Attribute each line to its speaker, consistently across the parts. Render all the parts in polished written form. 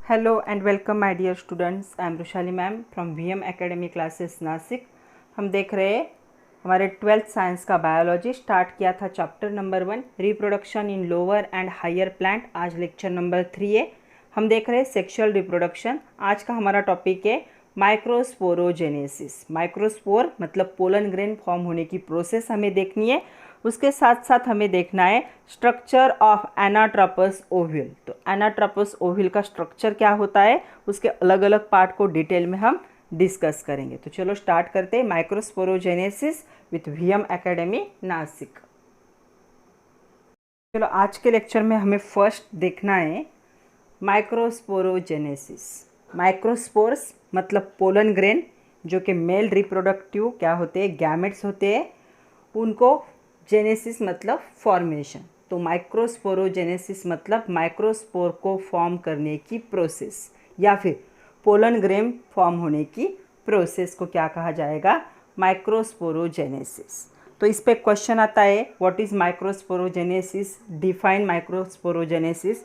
Speaker 1: Hello and welcome my dear students. I am Rushali ma'am from VM academy classes Nashik. हम देख रहे हैं हमारे 12th साइंस का बायोलॉजी। स्टार्ट किया था chapter number 1 reproduction in lower and higher plant. आज लेक्चर नंबर 3 है। हम देख रहे हैं सेक्सुअल रिप्रोडक्शन। आज का हमारा टॉपिक है माइक्रोस्पोरोजेनेसिस। माइक्रोस्पोर मतलब पोलन ग्रेन फॉर्म होने की प्रोसेस हमें देखनी है। उसके साथ साथ हमें देखना है स्ट्रक्चर ऑफ एनाट्रोपस ओव्यूल। तो एनाट्रोपस ओव्यूल का स्ट्रक्चर क्या होता है, उसके अलग अलग पार्ट को डिटेल में हम डिस्कस करेंगे। तो चलो स्टार्ट करते हैं microsporogenesis with VM academy Nashik. चलो आज के लेक्चर में हमें फर्स्ट देखना है माइक्रोस्पोरोजेनेसिस। माइक्रोस्पोर्स मतलब पोलन ग्रेन, जो कि मेल रिप्रोडक्टिव क्या होते हैं, गैमेट्स होते हैं। उनको जेनेसिस मतलब फॉर्मेशन। तो माइक्रोस्पोरोजेनेसिस मतलब माइक्रोस्पोर को फॉर्म करने की प्रोसेस या फिर पोलन ग्रेन फॉर्म होने की प्रोसेस को क्या कहा जाएगा, माइक्रोस्पोरोजेनेसिस। तो इस पे क्वेश्चन आता है what is microsporogenesis, define microsporogenesis.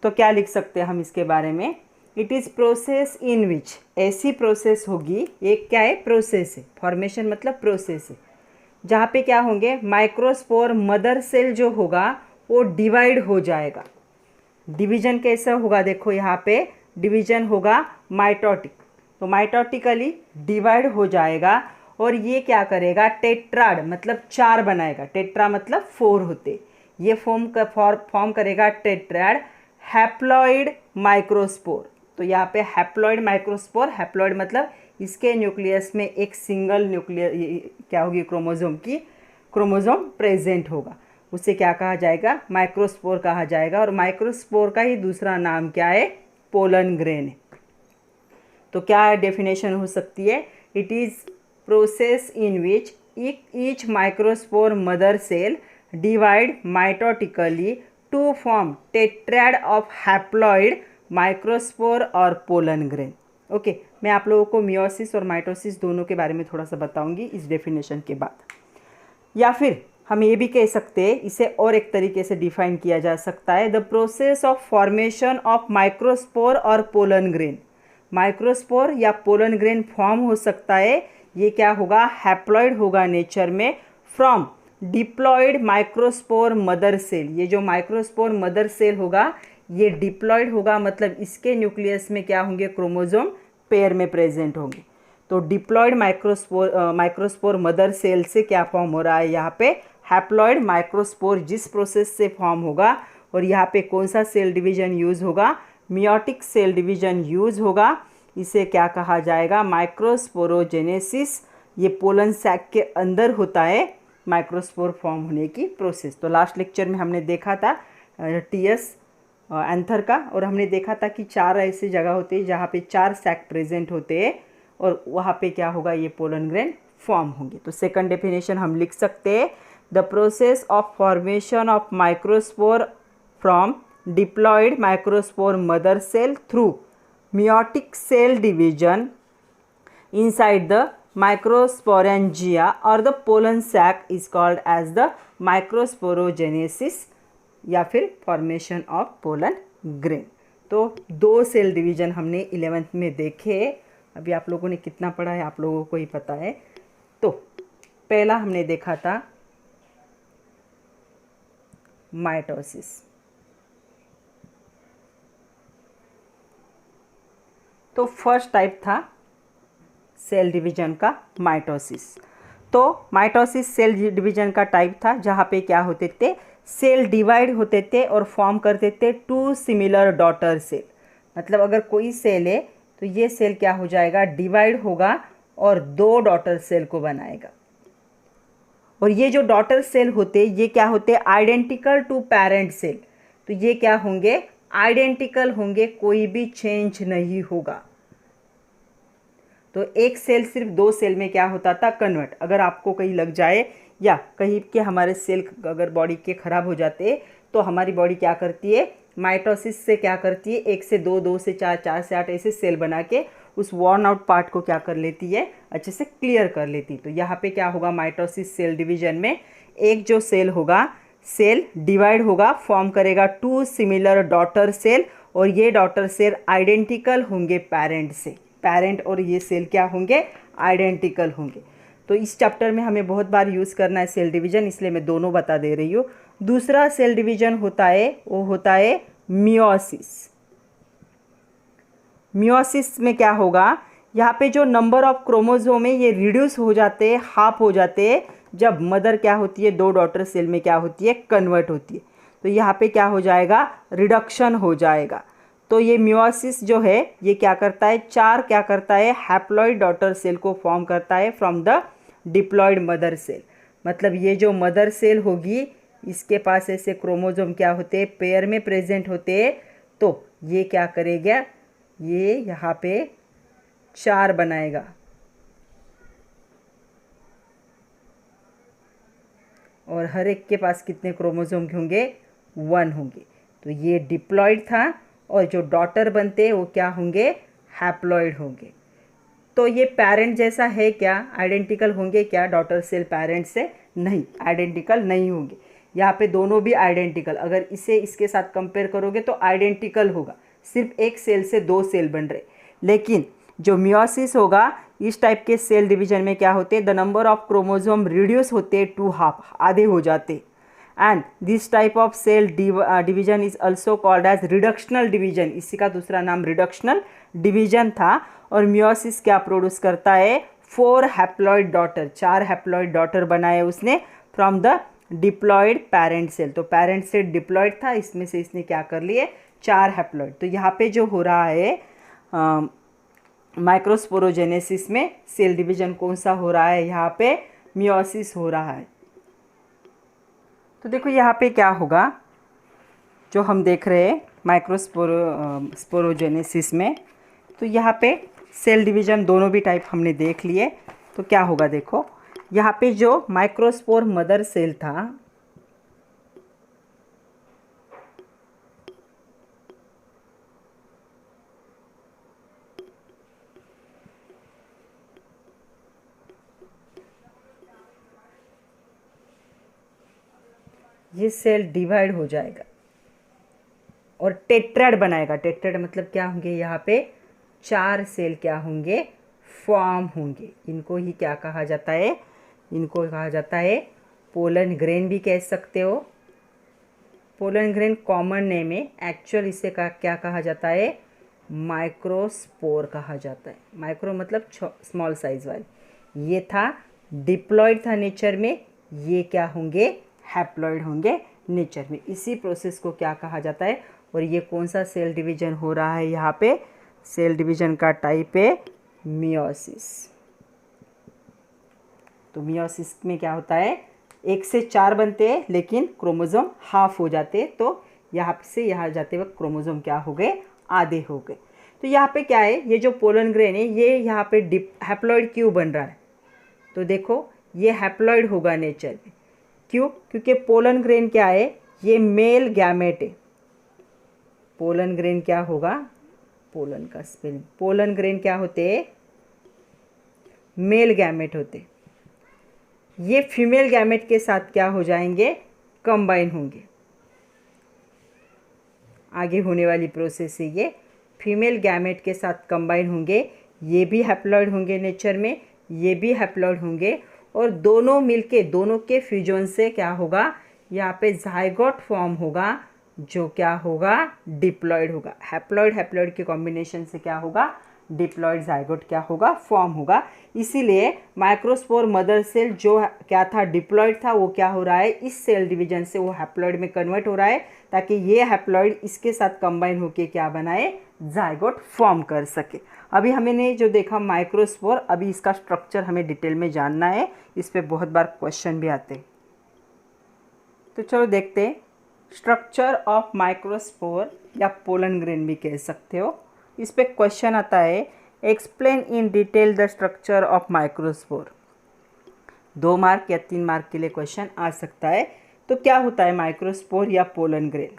Speaker 1: तो क्या लिख सकते हैं हम इसके बारे में, इट इज़ प्रोसेस इन विच, ऐसी प्रोसेस होगी, एक क्या है प्रोसेस है, फॉर्मेशन मतलब प्रोसेस है, जहाँ पे क्या होंगे माइक्रोस्पोर मदर सेल जो होगा वो डिवाइड हो जाएगा। डिवीजन कैसा होगा, देखो यहाँ पे डिवीजन होगा माइटोटिक। तो माइटोटिकली डिवाइड हो जाएगा और ये क्या करेगा, टेट्राड मतलब 4 बनाएगा। टेट्रा मतलब 4 होते, ये फॉर्म करेगा टेट्राड हैप्लॉइड माइक्रोस्पोर। तो यहाँ पे हैप्लॉइड माइक्रोस्पोर, हैप्लॉइड मतलब इसके न्यूक्लियस में एक सिंगल न्यूक्लियर क्या होगी, क्रोमोसोम की क्रोमोसोम प्रेजेंट होगा, उसे क्या कहा जाएगा, माइक्रोस्पोर कहा जाएगा। और माइक्रोस्पोर का ही दूसरा नाम क्या है, पोलन ग्रेन है। तो क्या डेफिनेशन हो सकती है, it is process in which each microspore mother cell divide mitotically to form tetrad of haploid microspore और पोलन ग्रेन। ओके, मैं आप लोगों को मियोसिस और माइटोसिस दोनों के बारे में थोड़ा सा बताऊंगी इस डेफिनेशन के बाद। या फिर हम ये भी कह सकते हैं, इसे और एक तरीके से डिफाइन किया जा सकता है, the process of formation of microspore और पोलन ग्रेन। माइक्रोस्पोर या पोलन ग्रेन फॉर्म हो सकता है, ये क्या होगा, हैप्लॉइड होगा नेचर में, from diploid microspore mother cell. ये जो माइक्रोस्पोर मदर सेल होगा ये डिप्लॉइड होगा, मतलब इसके न्यूक्लियस में क्या होंगे, क्रोमोसोम पेयर में प्रेजेंट होंगे। तो डिप्लॉइड माइक्रोस्पोर मदर सेल से क्या फॉर्म हो रहा है, यहाँ पे हैप्लॉइड माइक्रोस्पोर जिस प्रोसेस से फॉर्म होगा। और यहाँ पे कौन सा सेल डिवीजन यूज़ होगा, मियोटिक सेल डिवीजन यूज़ होगा। इसे क्या कहा जाएगा, माइक्रोस्पोरोजेनेसिस। ये पोलन सैक के अंदर होता है माइक्रोस्पोर फॉर्म होने की प्रोसेस। तो लास्ट लेक्चर में हमने देखा था टीएस एंथर का, और हमने देखा था कि 4 ऐसी जगह होती है जहाँ पे 4 सैक प्रेजेंट होते हैं और वहाँ पे क्या होगा, ये पोलन ग्रेन फॉर्म होंगे। तो सेकंड डेफिनेशन हम लिख सकते हैं, the process of formation of microspore from diploid microspore mother cell through meiotic cell division inside the microsporangia or the pollen sac is called as the microsporogenesis या फिर formation of pollen grain. तो 2 cell division हमने 11th में देखे। अभी आप लोगों ने कितना पढ़ा है आप लोगों को ही पता है। तो पहला हमने देखा था माइटोसिस। तो फर्स्ट टाइप था सेल डिवीजन का माइटोसिस। तो माइटोसिस सेल डिवीजन का टाइप था जहाँ पे क्या होते थे, सेल डिवाइड होते थे और फॉर्म करते थे 2 सिमिलर डॉटर सेल। मतलब अगर कोई सेल है तो ये सेल क्या हो जाएगा, डिवाइड होगा और 2 डॉटर सेल को बनाएगा। और ये जो डॉटर सेल होते ये क्या होते, आइडेंटिकल टू पेरेंट सेल। तो ये क्या होंगे, आइडेंटिकल होंगे, कोई भी चेंज नहीं होगा। तो एक सेल सिर्फ 2 सेल में क्या होता था, कन्वर्ट। अगर आपको कहीं लग जाए या कहीं के हमारे सेल अगर बॉडी के ख़राब हो जाते तो हमारी बॉडी क्या करती है, माइटोसिस से क्या करती है, 1 से 2, 2 से 4, 4 से 8 ऐसे सेल बना के उस वॉर्न आउट पार्ट को क्या कर लेती है, अच्छे से क्लियर कर लेती। तो यहाँ पे क्या होगा, माइटोसिस सेल डिवीजन में एक जो सेल होगा, सेल डिवाइड होगा, फॉर्म करेगा 2 सिमिलर डॉटर सेल और ये डॉटर सेल आइडेंटिकल होंगे पेरेंट से। पेरेंट और ये सेल क्या होंगे, आइडेंटिकल होंगे। तो इस चैप्टर में हमें बहुत बार यूज़ करना है सेल डिवीज़न, इसलिए मैं दोनों बता दे रही हूँ। दूसरा सेल डिवीज़न होता है वो होता है मियोसिस। मियोसिस में क्या होगा, यहाँ पे जो नंबर ऑफ क्रोमोसोम है ये रिड्यूस हो जाते हैं, हाफ हो जाते हैं जब मदर क्या होती है, दो डॉटर सेल में क्या होती है, कन्वर्ट होती है। तो यहाँ पे क्या हो जाएगा, रिडक्शन हो जाएगा। तो ये मियोसिस जो है ये क्या करता है, क्या करता है, हैप्लॉइड डॉटर सेल को फॉर्म करता है from the diploid mother cell. मतलब ये जो मदर सेल होगी इसके पास ऐसे क्रोमोसोम क्या होते हैं, पेयर में प्रेजेंट होते हैं। तो ये क्या करेगा, ये यहाँ पे 4 बनाएगा और हर एक के पास कितने क्रोमोसोम होंगे, 1 होंगे। तो ये डिप्लॉयड था और जो डॉटर बनते हैं वो क्या होंगे, हैप्लॉइड होंगे। तो ये पेरेंट जैसा है क्या, आइडेंटिकल होंगे क्या डॉटर सेल पेरेंट से, नहीं, आइडेंटिकल नहीं होंगे। यहाँ पे दोनों भी आइडेंटिकल, अगर इसे इसके साथ कंपेयर करोगे तो आइडेंटिकल होगा, सिर्फ एक सेल से 2 सेल बन रहे। लेकिन जो मियोसिस होगा इस टाइप के सेल डिवीजन में क्या होते हैं, the number of chromosome reduce होते टू हाफ, आधे हो जाते। And this type of cell division is also called as reductional division, इसी का दूसरा नाम रिडक्शनल डिवीजन था। और मियोसिस क्या प्रोड्यूस करता है, 4 हैप्लॉइड डॉटर, 4 हैप्लॉइड डॉटर बनाए उसने from the diploid parent cell. तो पेरेंट सेल डिप्लॉयड था, इसमें से इसने क्या कर लिए, 4 हैप्लॉइड। तो यहाँ पे जो हो रहा है माइक्रोस्पोरोजेनेसिस में सेल डिवीजन कौन सा हो रहा है, यहाँ पे मियोसिस हो रहा है। तो देखो यहाँ पे क्या होगा, जो हम देख रहे हैं माइक्रोस्पोरोजेनेसिस में, तो यहाँ पे सेल डिवीजन दोनों भी टाइप हमने देख लिए। तो क्या होगा, देखो यहाँ पे जो माइक्रोस्पोर मदर सेल था, ये सेल डिवाइड हो जाएगा और टेट्राड बनाएगा। टेट्राड मतलब क्या होंगे, यहाँ पे 4 सेल क्या होंगे, फॉर्म होंगे। इनको ही क्या कहा जाता है, इनको कहा जाता है पोलन ग्रेन भी कह सकते हो। पोलन ग्रेन कॉमन नेम है, एक्चुअल इसे क्या कहा जाता है, माइक्रोस्पोर कहा जाता है। माइक्रो मतलब स्मॉल साइज वाले। ये था डिप्लॉयड था नेचर में, ये क्या होंगे, हैप्लॉइड होंगे नेचर में। इसी प्रोसेस को क्या कहा जाता है, और ये कौन सा सेल डिवीजन हो रहा है, यहाँ पे सेल डिवीजन का टाइप है मियोसिस। तो मियोसिस में क्या होता है, 1 से 4 बनते हैं लेकिन क्रोमोसोम हाफ हो जाते हैं। तो यहाँ से यहाँ जाते वक्त क्रोमोसोम क्या हो गए, आधे हो गए। तो यहाँ पे क्या है, ये जो पोलन ग्रेन है ये यहाँ पे हैप्लॉइड क्यों बन रहा है, तो देखो ये हैप्लॉइड होगा नेचर में। क्यों, क्योंकि पोलन ग्रेन क्या है, ये मेल गैमेट है। पोलन ग्रेन क्या होगा, पोलन का स्पेलिंग, पोलन ग्रेन क्या होते हैं, मेल गैमेट होते। ये फीमेल गैमेट के साथ क्या हो जाएंगे, कंबाइन होंगे। आगे होने वाली प्रोसेस है ये, फीमेल गैमेट के साथ कंबाइन होंगे। ये भी हैप्लॉइड होंगे नेचर में, ये भी हैप्लॉइड होंगे, और दोनों मिलके, दोनों के फ्यूजन से क्या होगा, यहाँ पे जाइगोट फॉर्म होगा, जो क्या होगा, डिप्लॉयड होगा। हैप्लॉइड के कॉम्बिनेशन से क्या होगा, डिप्लॉयड जाइगोट क्या होगा, फॉर्म होगा। इसीलिए माइक्रोस्पोर मदर सेल जो क्या था, डिप्लॉयड था, वो क्या हो रहा है, इस सेल डिवीजन से वो हैप्लॉइड में कन्वर्ट हो रहा है, ताकि ये हैप्लॉइड इसके साथ कंबाइन होके क्या बनाए, जाइगोट फॉर्म कर सके। अभी हमने जो देखा माइक्रोस्पोर, अभी इसका स्ट्रक्चर हमें डिटेल में जानना है, इस पे बहुत बार क्वेश्चन भी आते हैं। तो चलो देखते हैं स्ट्रक्चर ऑफ माइक्रोस्पोर, या पोलन ग्रेन भी कह सकते हो। इस पे क्वेश्चन आता है, explain in detail the structure of microspore. 2 mark या 3 मार्क के लिए क्वेश्चन आ सकता है। तो क्या होता है माइक्रोस्पोर या पोलन ग्रेन,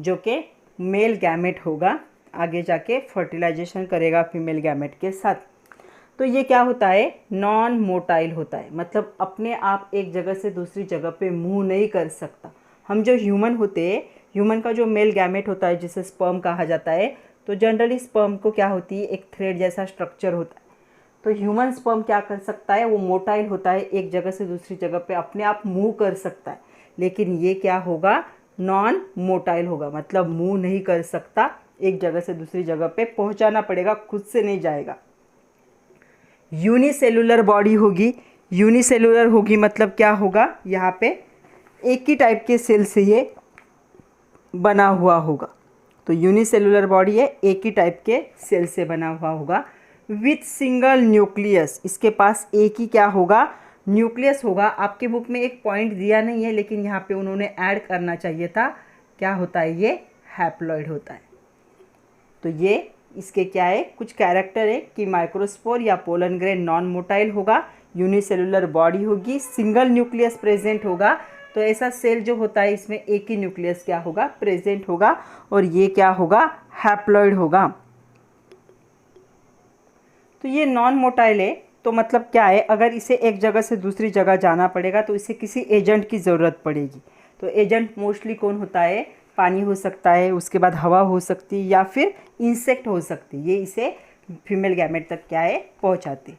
Speaker 1: जो कि मेल गैमेट होगा, आगे जाके फर्टिलाइजेशन करेगा फीमेल गैमेट के साथ। तो ये क्या होता है, नॉन मोटाइल होता है, मतलब अपने आप एक जगह से दूसरी जगह पे मूव नहीं कर सकता। हम जो ह्यूमन होते हैं, ह्यूमन का जो मेल गैमेट होता है जिसे स्पर्म कहा जाता है, तो जनरली स्पर्म को क्या होती है, एक थ्रेड जैसा स्ट्रक्चर होता है। तो ह्यूमन स्पर्म क्या कर सकता है, वो मोटाइल होता है, एक जगह से दूसरी जगह पे अपने आप मूव कर सकता है। लेकिन ये क्या होगा, नॉन मोटाइल होगा, मतलब मूव नहीं कर सकता, एक जगह से दूसरी जगह पे पहुंचाना पड़ेगा, खुद से नहीं जाएगा। यूनिसेलुलर बॉडी होगी। यूनिसेलुलर होगी मतलब क्या होगा, यहाँ पे एक ही टाइप के सेल से ये बना हुआ होगा। तो यूनिसेलुलर बॉडी है, एक ही टाइप के सेल से बना हुआ होगा। विथ सिंगल न्यूक्लियस, इसके पास एक ही क्या होगा, न्यूक्लियस होगा। आपके बुक में एक पॉइंट दिया नहीं है, लेकिन यहाँ पे उन्होंने ऐड करना चाहिए था। क्या होता है, ये हैप्लॉइड होता है। तो ये इसके क्या है, कुछ कैरेक्टर है कि माइक्रोस्पोर या पोलन ग्रेन नॉन मोटाइल होगा, यूनिसेलुलर बॉडी होगी, सिंगल न्यूक्लियस प्रेजेंट होगा। तो ऐसा सेल जो होता है इसमें एक ही न्यूक्लियस क्या होगा, प्रेजेंट होगा, और ये क्या होगा, हैप्लॉइड होगा। तो ये नॉन मोटाइल है, तो मतलब क्या है, अगर इसे एक जगह से दूसरी जगह जाना पड़ेगा तो इसे किसी एजेंट की ज़रूरत पड़ेगी। तो एजेंट मोस्टली कौन होता है, पानी हो सकता है, उसके बाद हवा हो सकती है, या फिर इंसेक्ट हो सकती है। ये इसे फीमेल गैमेट तक क्या है, पहुंचाते।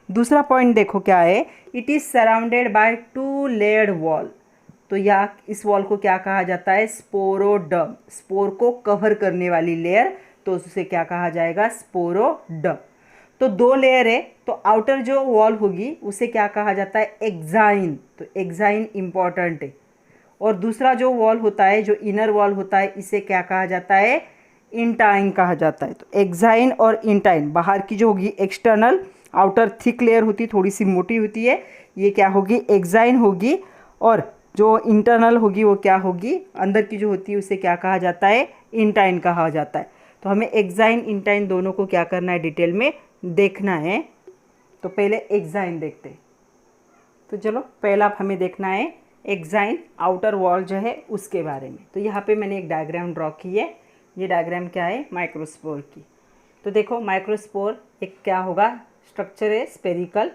Speaker 1: दूसरा पॉइंट देखो क्या है, it is surrounded by 2 layered wall. तो या इस वॉल को क्या कहा जाता है, स्पोरोडर्म, स्पोर को कवर करने वाली लेयर, तो उसे क्या कहा जाएगा, स्पोरोडर्म। तो 2 लेयर है, तो आउटर जो वॉल होगी उसे क्या कहा जाता है, एक्साइन। तो एक्साइन इंपॉर्टेंट है। और दूसरा जो वॉल होता है, जो इनर वॉल होता है, इसे क्या कहा जाता है, इंटाइन कहा जाता है। तो एक्साइन और इंटाइन, बाहर की जो होगी एक्सटर्नल, आउटर थिक लेयर होती है, थोड़ी सी मोटी होती है, ये क्या होगी, एक्साइन होगी। और जो इंटरनल होगी वो क्या होगी, अंदर की जो होती है उसे क्या कहा जाता है, इंटाइन कहा जाता है। तो हमें एक्साइन इंटाइन दोनों को क्या करना है, डिटेल में देखना है। तो पहले एक्साइन देखते हैं। तो चलो पहला हमें देखना है एक्साइन, आउटर वॉल जो है उसके बारे में। तो यहाँ पे मैंने एक डायग्राम ड्रॉ की है। ये डायग्राम क्या है, माइक्रोस्पोर की। तो देखो माइक्रोस्पोर एक क्या होगा, स्ट्रक्चर है स्पेरिकल।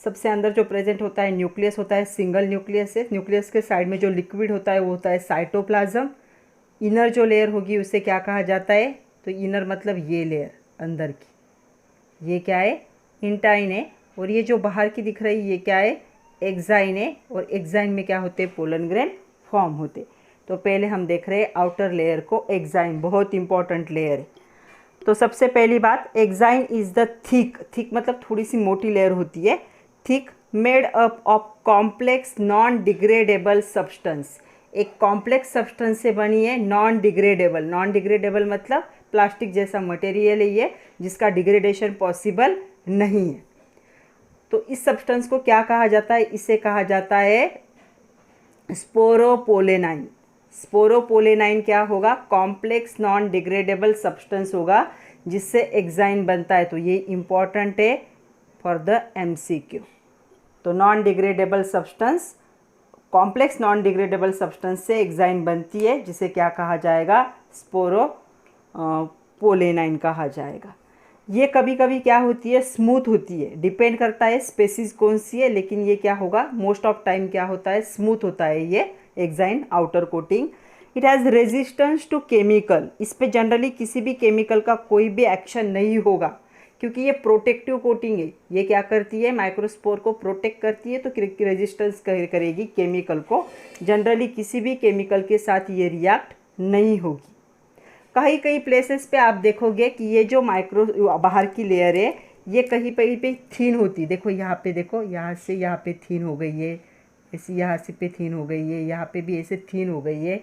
Speaker 1: सबसे अंदर जो प्रेजेंट होता है न्यूक्लियस होता है, सिंगल न्यूक्लियस है। न्यूक्लियस के साइड में जो लिक्विड होता है वो होता है साइटोप्लाज्म। इनर जो लेयर होगी उसे क्या कहा जाता है, तो इनर मतलब ये लेयर अंदर की, ये क्या है, इंटाइन है। और ये जो बाहर की दिख रही ये क्या है, एक्साइन है। और एक्साइन में क्या होते हैं, पोलन ग्रेन फॉर्म होते। तो पहले हम देख रहे हैं आउटर लेयर को, एक्साइन बहुत इंपॉर्टेंट लेयर है। तो सबसे पहली बात, exine is the thick, thick मतलब थोड़ी सी मोटी लेयर होती है, thick, made up of complex non degradable substance. एक कॉम्प्लेक्स सब्सटेंस से बनी है, नॉन डिग्रेडेबल। नॉन डिग्रेडेबल मतलब प्लास्टिक जैसा मटेरियल है ये, जिसका डिग्रेडेशन पॉसिबल नहीं है। तो इस सब्सटेंस को क्या कहा जाता है, इसे कहा जाता है स्पोरोपोलेनाइन। स्पोरोपोलेनाइन क्या होगा, कॉम्प्लेक्स नॉन डिग्रेडेबल सब्सटेंस होगा जिससे एक्साइन बनता है। तो ये इंपॉर्टेंट है फॉर द एमसीक्यू। तो non degradable substance, complex non degradable substance से एक्साइन बनती है, जिसे क्या कहा जाएगा, पोलेनाइन कहा जाएगा। ये कभी कभी क्या होती है, स्मूथ होती है, डिपेंड करता है स्पेसीज कौन सी है, लेकिन ये क्या होगा, मोस्ट ऑफ टाइम क्या होता है, स्मूथ होता है ये exine outer coating. It has resistance to chemical, इस पे जनरली किसी भी केमिकल का कोई भी एक्शन नहीं होगा, क्योंकि ये प्रोटेक्टिव कोटिंग है। ये क्या करती है, माइक्रोस्पोर को प्रोटेक्ट करती है, तो रेजिस्टेंस करेगी केमिकल को। जनरली किसी भी केमिकल के साथ ये रिएक्ट नहीं होगी। कहीं कहीं प्लेसेस पे आप देखोगे कि ये जो बाहर की लेयर है ये कहीं पे थीन होती। देखो यहाँ पे, देखो यहाँ से यहाँ पे थीन हो गई है, ऐसे यहाँ से पे थीन हो गई है, यहाँ पे भी ऐसे थीन हो गई है,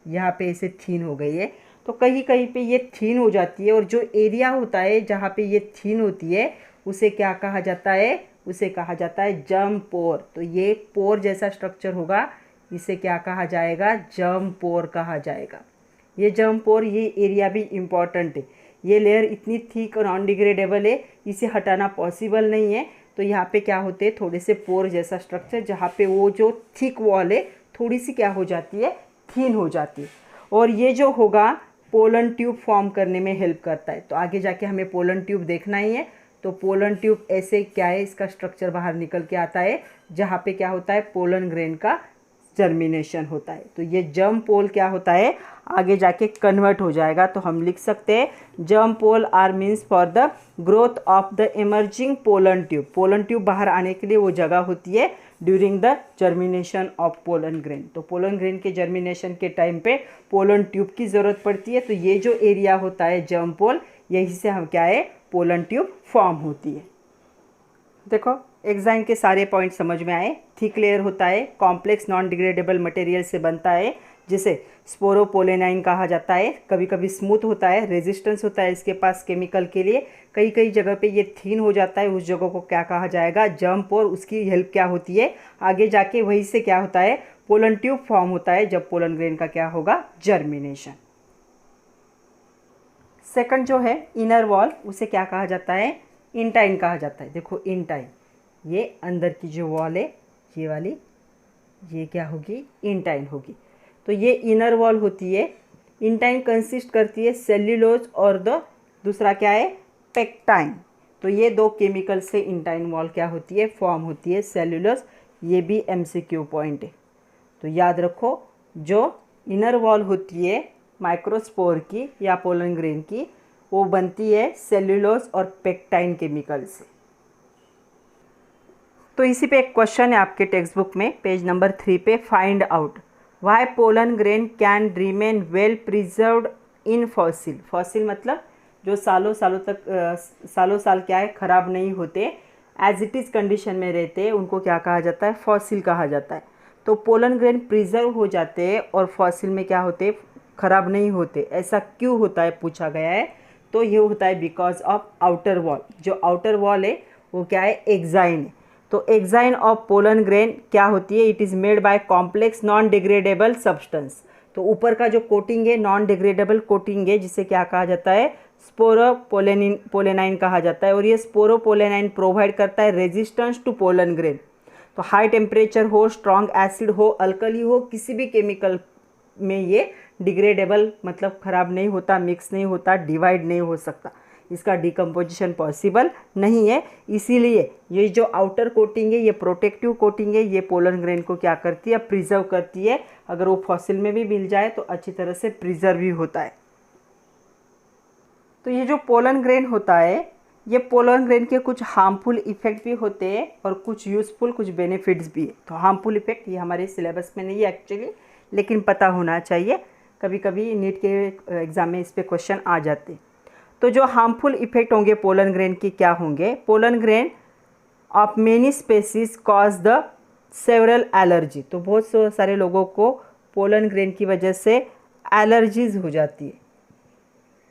Speaker 1: यहाँ पे ऐसे थीन हो गई है। तो कहीं कहीं पे ये थीन हो जाती है, और जो एरिया होता है जहाँ पे ये थीन होती है उसे क्या कहा जाता है, उसे कहा जाता है जर्म पोर। तो ये पोर जैसा स्ट्रक्चर होगा, इसे क्या कहा जाएगा, जर्म पोर कहा जाएगा। ये जर्म पोर, ये एरिया भी इम्पॉर्टेंट है। ये लेयर इतनी थिक और नॉन डिग्रेडेबल है, इसे हटाना पॉसिबल नहीं है। तो यहाँ पे क्या होते हैं, थोड़े से पोर जैसा स्ट्रक्चर, जहाँ पे वो जो थिक वॉल है थोड़ी सी क्या हो जाती है, थीन हो जाती है। और ये जो होगा पोलन ट्यूब फॉर्म करने में हेल्प करता है। तो आगे जाके हमें पोलन ट्यूब देखना ही है। तो पोलन ट्यूब ऐसे क्या है, इसका स्ट्रक्चर बाहर निकल के आता है, जहाँ पे क्या होता है, पोलन ग्रेन का जर्मिनेशन होता है। तो ये जर्म पोल क्या होता है, आगे जाके कन्वर्ट हो जाएगा। तो हम लिख सकते हैं germ pore are means for the growth of the emerging pollen tube. Pollen tube बाहर आने के लिए वो जगह होती है during the germination of pollen grain. तो पोलन ग्रेन के जर्मिनेशन के टाइम पे पोलन ट्यूब की ज़रूरत पड़ती है। तो ये जो एरिया होता है जर्म पोल, यही से हम क्या है पोलन ट्यूब फॉर्म होती है। देखो एग्जाम के सारे पॉइंट समझ में आए। थिक लेयर होता है, कॉम्प्लेक्स नॉन डिग्रेडेबल मटेरियल से बनता है जिसे स्पोरोपोलेनाइन कहा जाता है। कभी कभी स्मूथ होता है, रेजिस्टेंस होता है इसके पास केमिकल के लिए। कई कई जगह पे ये थीन हो जाता है, उस जगह को क्या कहा जाएगा जर्म पोल। उसकी हेल्प क्या होती है, आगे जाके वहीं से क्या होता है पोलन ट्यूब फॉर्म होता है जब पोलन ग्रेन का क्या होगा जर्मिनेशन। सेकंड जो है इनर वॉल, उसे क्या कहा जाता है इंटाइन कहा जाता है। देखो इंटाइन, ये अंदर की जो वॉल है ये वाली, ये क्या होगी इंटाइन होगी। तो ये इनर वॉल होती है। इंटाइन कंसिस्ट करती है सेल्यूलोज और दूसरा क्या है पेक्टाइन। तो ये दो केमिकल से इंटाइन वॉल क्या होती है फॉर्म होती है, सेल्यूलोज। ये भी एमसीक्यू पॉइंट है। तो याद रखो जो इनर वॉल होती है माइक्रोस्पोर की या पोलन ग्रेन की, वो बनती है सेल्यूलोज और पेक्टाइन केमिकल से। तो इसी पे एक क्वेश्चन है आपके टेक्स्ट बुक में पेज नंबर 3 पे, find out why pollen grain can remain well preserved in fossil. Fossil मतलब जो सालों सालों तक सालों साल क्या है ख़राब नहीं होते, एज इट इज़ कंडीशन में रहते हैं, उनको क्या कहा जाता है फॉसिल कहा जाता है। तो पोलन ग्रेन प्रिजर्व हो जाते हैं और फॉसिल में क्या होते ख़राब नहीं होते। ऐसा क्यों होता है पूछा गया है। तो ये होता है बिकॉज ऑफ आउटर वॉल। जो आउटर वॉल है वो क्या है एक्साइन है। तो एक्साइन ऑफ पोलन ग्रेन क्या होती है, it is made by complex non degradable substance. तो ऊपर का जो कोटिंग है नॉन डिग्रेडेबल कोटिंग है, जिसे क्या कहा जाता है स्पोरोपोलेनाइन कहा जाता है। और ये स्पोरोपोलेनाइन प्रोवाइड करता है रेजिस्टेंस टू पोलन ग्रेन। तो हाई टेम्परेचर हो, स्ट्रॉन्ग एसिड हो, अल्कली हो, किसी भी केमिकल में ये डिग्रेडेबल मतलब ख़राब नहीं होता, मिक्स नहीं होता, डिवाइड नहीं हो सकता, इसका डिकम्पोजिशन पॉसिबल नहीं है। इसीलिए ये जो आउटर कोटिंग है ये प्रोटेक्टिव कोटिंग है, ये पोलन ग्रेन को क्या करती है प्रिजर्व करती है। अगर वो फॉसिल में भी मिल जाए तो अच्छी तरह से प्रिजर्व भी होता है। तो ये जो पोलन ग्रेन होता है, ये पोलन ग्रेन के कुछ हार्मफुल इफ़ेक्ट भी होते हैं और कुछ यूज़फुल, कुछ बेनिफिट्स भी है। तो हार्मफुल इफ़ेक्ट ये हमारे सिलेबस में नहीं है एक्चुअली, लेकिन पता होना चाहिए, कभी कभी नीट के एग्ज़ाम में इस पर क्वेश्चन आ जाते हैं। तो जो हार्मफुल इफ़ेक्ट होंगे पोलन ग्रेन के क्या होंगे, pollen grain of many species cause the several allergy. तो बहुत सारे लोगों को पोलन ग्रेन की वजह से एलर्जीज हो जाती है,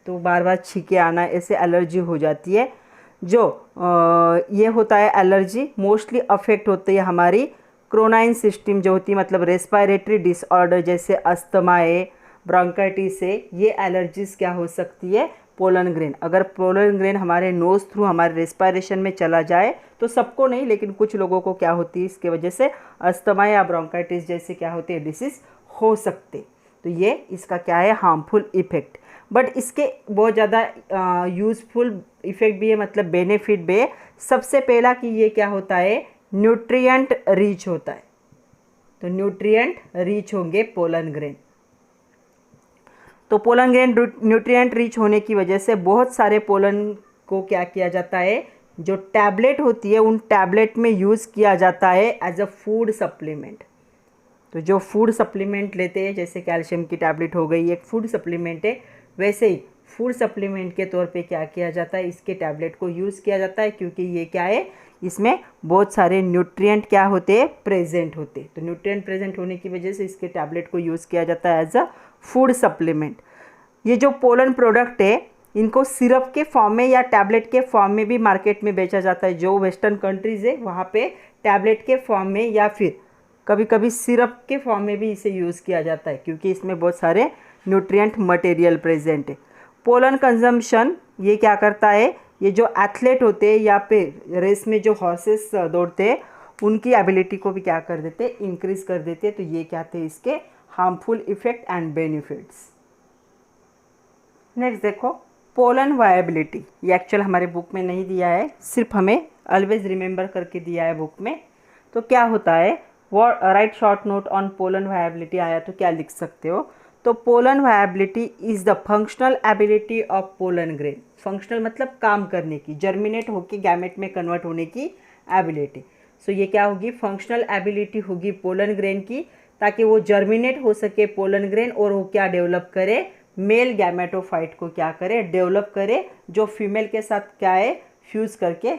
Speaker 1: तो बार बार छींके आना, ऐसे एलर्जी हो जाती है। जो ये होता है एलर्जी मोस्टली अफेक्ट होती है हमारी क्रोनाइन सिस्टम जो होती है, मतलब रेस्पिरेटरी डिसऑर्डर जैसे अस्थमा है, ब्रोंकाइटिस है, ये एलर्जीज क्या हो सकती है पोलन ग्रेन। अगर पोलन ग्रेन हमारे नोज़ थ्रू हमारे रेस्पिरेशन में चला जाए तो सबको नहीं, लेकिन कुछ लोगों को क्या होती है इसके वजह से अस्थमा या ब्रोंकाइटिस जैसे क्या होते हैं डिसीज़ हो सकते। तो ये इसका क्या है हार्मफुल इफ़ेक्ट। बट इसके बहुत ज़्यादा यूज़फुल इफ़ेक्ट भी है, मतलब बेनिफिट भी है। सबसे पहला कि ये क्या होता है न्यूट्रिएंट रिच होता है। तो न्यूट्रिएंट रिच होंगे पोलन ग्रेन। तो पोलन ग्रेन न्यूट्रिएंट रिच होने की वजह से बहुत सारे पोलन को क्या किया जाता है, जो टैबलेट होती है उन टैबलेट में यूज़ किया जाता है एज अ फूड सप्लीमेंट। तो जो फूड सप्लीमेंट लेते हैं, जैसे कैल्शियम की टैबलेट हो गई, एक फूड सप्लीमेंट है, वैसे ही फूड सप्लीमेंट के तौर पे क्या किया जाता है, इसके टैबलेट को यूज़ किया जाता है, क्योंकि ये क्या है इसमें बहुत सारे न्यूट्रिएंट क्या होते हैं प्रेजेंट होते। तो न्यूट्रिएंट प्रेजेंट होने की वजह से इसके टैबलेट को यूज़ किया जाता है एज अ फूड सप्लीमेंट। ये जो पोलन प्रोडक्ट है इनको सिरप के फॉर्म में या टैबलेट के फॉर्म में भी मार्केट में बेचा जाता है। जो वेस्टर्न कंट्रीज़ है वहाँ पे टैबलेट के फॉर्म में या फिर कभी कभी सिरप के फॉर्म में भी इसे यूज़ किया जाता है, क्योंकि इसमें बहुत सारे न्यूट्रिएंट मटेरियल प्रेजेंट है। पोलन कंजम्पशन ये क्या करता है, ये जो एथलीट होते हैं या फिर रेस में जो हॉर्सेस दौड़ते हैं उनकी एबिलिटी को भी क्या कर देते हैं इंक्रीज कर देते हैं। तो ये क्या थे इसके harmful effect and benefits. Next देखो पोलन वायबिलिटी, ये एक्चुअल हमारे बुक में नहीं दिया है, सिर्फ हमें ऑलवेज रिमेंबर करके दिया है बुक में। तो क्या होता है right short note on pollen viability आया तो क्या लिख सकते हो? तो pollen viability is the functional ability of pollen grain. Functional मतलब काम करने की, जर्मिनेट होकर गैमेट में कन्वर्ट होने की एबिलिटी। सो ये क्या होगी? फंक्शनल एबिलिटी होगी पोलन ग्रेन की, ताकि वो जर्मिनेट हो सके पोलन ग्रेन और वो क्या डेवलप करे? मेल गैमेटोफाइट को क्या करे? डेवलप करे, जो फीमेल के साथ क्या है? फ्यूज़ करके